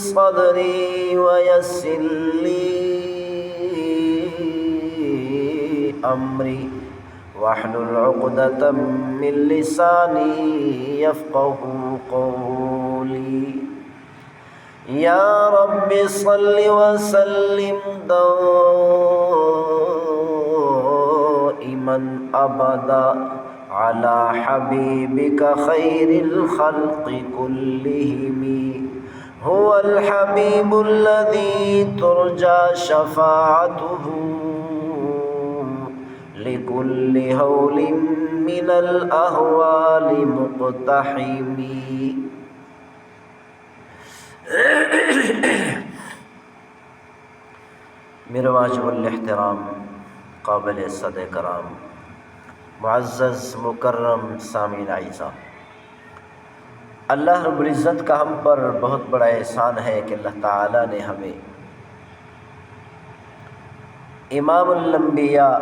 صدری ویسر لی امری واحلل عقدۃ من لسانی یفقهوا قولی یا رب صل وسلم دائما ابدا علی حبیبک خیر الخلق کلہم هو الحبیب الذی ترجى شفاعته لكل هول من الأهوال مقتحم. میرے واجب الاحترام قابل صد کرام معزز مکرم سامعین اعزاء، اللہ رب العزت کا ہم پر بہت بڑا احسان ہے کہ اللہ تعالیٰ نے ہمیں امام الانبیاء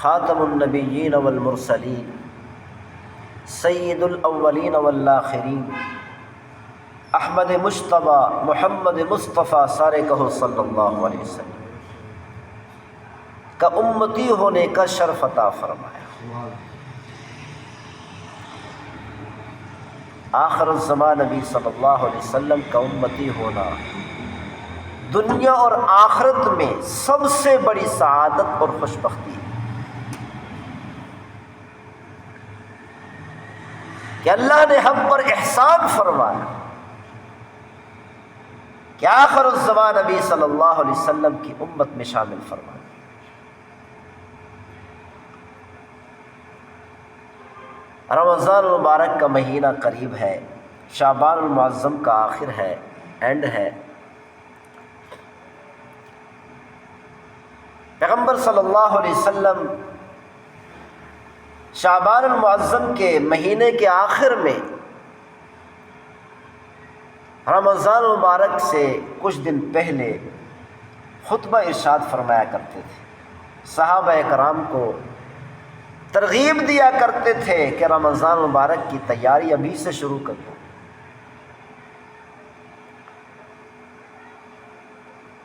خاتم النبیین والمرسلین سید الاولین والآخرین احمد مجتبیٰ محمد مصطفیٰ سارے کہو صلی اللہ علیہ وسلم کا امتی ہونے کا شرف عطا فرمایا۔ آخر الزمان نبی صلی اللہ علیہ وسلم کا امتی ہونا دنیا اور آخرت میں سب سے بڑی سعادت اور خوشبختی ہے کہ اللہ نے ہم پر احسان فرمایا کہ آخر الزمان نبی صلی اللہ علیہ وسلم کی امت میں شامل فرمایا۔ رمضان المبارک کا مہینہ قریب ہے، شعبان المعظم کا آخر ہے، اینڈ ہے۔ پیغمبر صلی اللہ علیہ وسلم شعبان المعظم کے مہینے کے آخر میں رمضان المبارک سے کچھ دن پہلے خطبہ ارشاد فرمایا کرتے تھے، صحابہ کرام کو ترغیب دیا کرتے تھے کہ رمضان المبارک کی تیاری ابھی سے شروع کر دو۔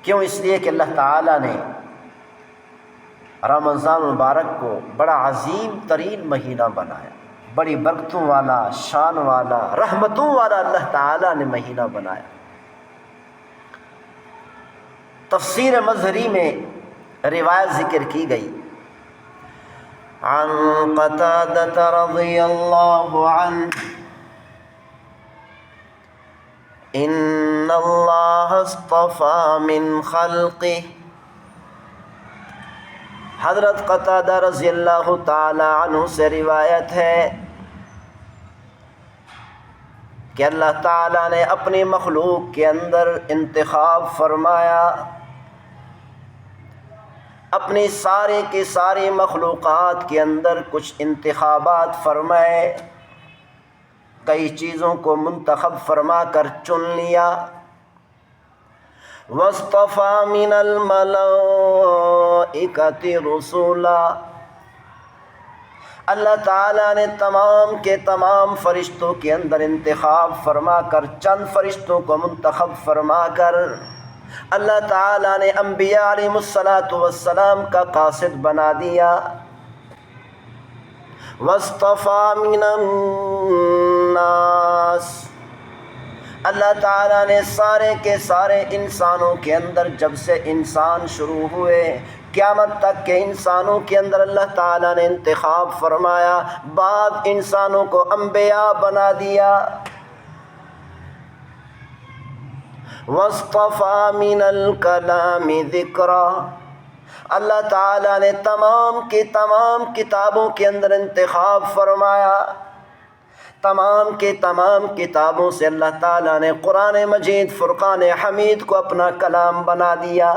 کیوں؟ اس لیے کہ اللہ تعالیٰ نے رمضان المبارک کو بڑا عظیم ترین مہینہ بنایا، بڑی برکتوں والا، شان والا، رحمتوں والا اللہ تعالیٰ نے مہینہ بنایا۔ تفسیر مظہری میں روایت ذکر کی گئی، عن قتادة رضی اللہ عنہ ان اللہ اصطفى من خلقه، حضرت قتادہ رضی اللہ تعالی عنہ سے روایت ہے کہ اللہ تعالیٰ نے اپنی مخلوق کے اندر انتخاب فرمایا، اپنی ساری کی ساری مخلوقات کے اندر کچھ انتخابات فرمائے، کئی چیزوں کو منتخب فرما کر چن لیا۔ وَاصْطَفَى مِنَ الْمَلَائِكَةِ رُسُلًا، اللہ تعالیٰ نے تمام کے تمام فرشتوں کے اندر انتخاب فرما کر، چند فرشتوں کو منتخب فرما کر اللہ تعالیٰ نے انبیاء علیہ السلام کا قاصد بنا دیا۔ وَاصْطَفَى مِنَ النَّاسِ، اللہ تعالیٰ نے سارے کے سارے انسانوں کے اندر، جب سے انسان شروع ہوئے قیامت تک کے انسانوں کے اندر اللہ تعالیٰ نے انتخاب فرمایا، بعض انسانوں کو انبیاء بنا دیا۔ وَاصْطَفَى مِنَ الْكَلَامِ ذِكْرًا، اللہ تعالیٰ نے تمام کی تمام کتابوں کے اندر انتخاب فرمایا، تمام کے تمام کتابوں سے اللہ تعالیٰ نے قرآن مجید فرقان حمید کو اپنا کلام بنا دیا۔